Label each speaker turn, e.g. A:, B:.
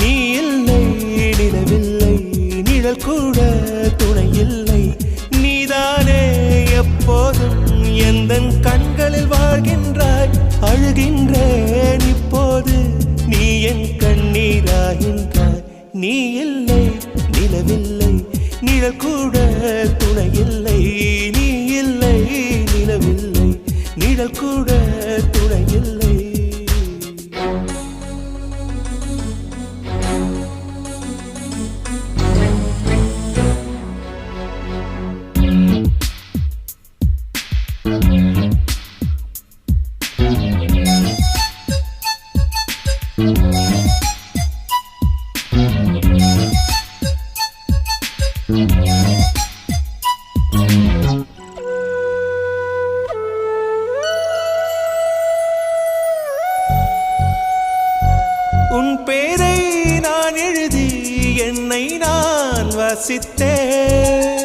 A: நீ இல்லை நிலவில்லை நிழல் கூட துணை இல்லை நீதானே எப்போதும் எந்தன் கண்களில் வாழ்கின்றாய் அழுகின்றேன் இப்போது நீ என் கண்ணீராகின்றாய் நீ இல்லை நிலவில்லை நிழல் கூட துணை இல்லை நீ இல்லை நிலவில்லை நிழல் கூட துணை இல்லை உன் பேரை நான் எழுதி என்னை நான் வாசித்தேன்